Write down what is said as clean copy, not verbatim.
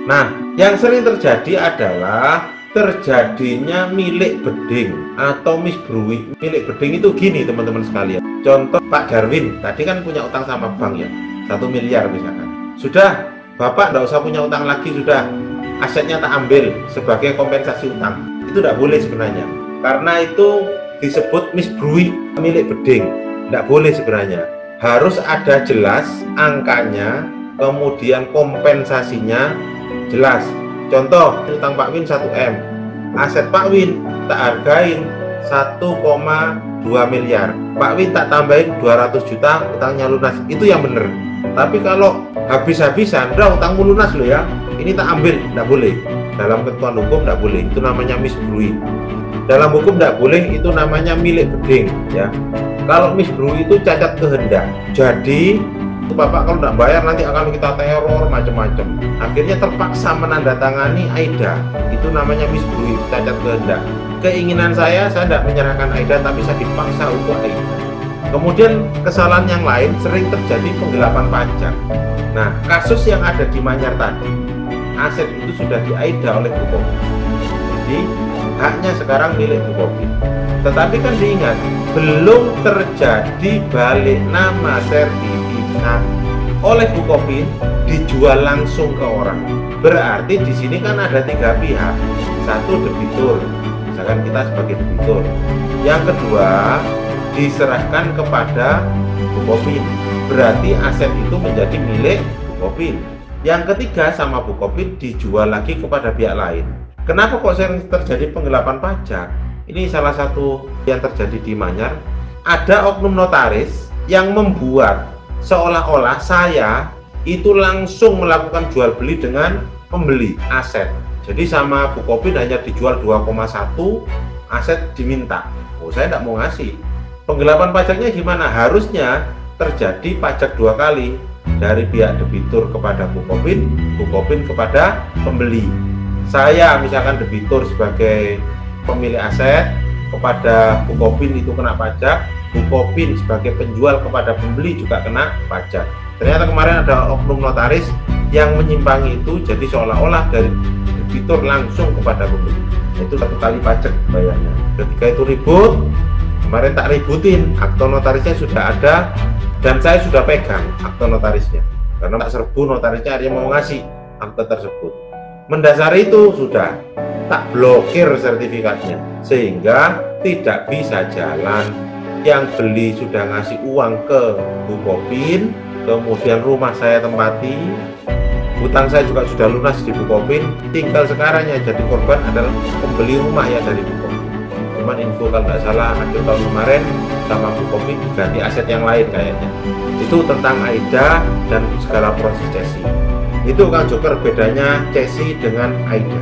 Nah, yang sering terjadi adalah terjadinya milik beding atau misbrui. Milik beding itu gini teman-teman sekalian. Contoh Pak Darwin, tadi kan punya utang sama bank ya, 1 miliar misalkan. Sudah, Bapak nggak usah punya utang lagi, sudah. Asetnya tak ambil sebagai kompensasi utang. Itu tidak boleh sebenarnya. Karena itu disebut misbrui, milik beding. Tidak boleh sebenarnya. Harus ada jelas angkanya, kemudian kompensasinya jelas. Contoh, utang Pak Win 1M, aset Pak Win tak hargain 1,2 miliar, Pak Win tak tambahin 200 juta, utangnya lunas. Itu yang benar. Tapi kalau habis-habisan, udah utangmu lunas loh ya, ini tak ambil, tidak boleh. Dalam ketentuan hukum tidak boleh, itu namanya misbrui. Dalam hukum tidak boleh, itu namanya milik beding ya. Kalau misbrui itu cacat kehendak. Jadi Bapak kalau tidak bayar nanti akan kita teror macam-macam. Akhirnya terpaksa menandatangani AIDA. Itu namanya misbrui, cacat kehendak. Keinginan saya tidak menyerahkan AIDA, tapi saya dipaksa untuk AIDA. Kemudian kesalahan yang lain sering terjadi penggelapan pajak. Nah, kasus yang ada di Manyar tadi, aset itu sudah di AIDA oleh Bukopin. Jadi haknya sekarang milik Bukopin. Tetapi kan diingat, belum terjadi balik nama sertifikat oleh Bukopin dijual langsung ke orang. Berarti di sini kan ada 3 pihak. Satu debitur, misalkan kita sebagai debitur. Yang kedua diserahkan kepada Bukopin. Berarti aset itu menjadi milik Bukopin. Yang ketiga sama Bukopin dijual lagi kepada pihak lain. Kenapa kok sering terjadi penggelapan pajak? Ini salah satu yang terjadi di Manyar. Ada oknum notaris yang membuat seolah-olah saya itu langsung melakukan jual beli dengan pembeli aset. Jadi sama Bukopin hanya dijual 2,1, aset diminta. Oh, saya tidak mau ngasih. Penggelapan pajaknya gimana? Harusnya terjadi pajak 2 kali, dari pihak debitur kepada Bukopin, Bukopin kepada pembeli. Saya misalkan debitur sebagai pemilik aset kepada Bukopin itu kena pajak, Bukopin sebagai penjual kepada pembeli juga kena pajak. Ternyata kemarin ada oknum notaris yang menyimpangi itu, jadi seolah-olah dari debitur langsung kepada pembeli. Itu 1 kali pajak bayarnya. Ketika itu ribut, kemarin tak ributin, akte notarisnya sudah ada dan saya sudah pegang akte notarisnya. Karena tak serbu notarisnya dia mau ngasih akte tersebut. Mendasari itu sudah tak blokir sertifikatnya sehingga tidak bisa jalan. Yang beli sudah ngasih uang ke Bukopin, kemudian rumah saya tempati, hutang saya juga sudah lunas di Bukopin, tinggal sekarang yang jadi korban adalah pembeli rumah ya dari Bukopin. Cuman info kalau nggak salah akhir tahun kemarin sama Bukopin ganti aset yang lain kayaknya. Itu tentang AIDA dan segala proses cesi. Itu Kang Joker bedanya cesi dengan AIDA.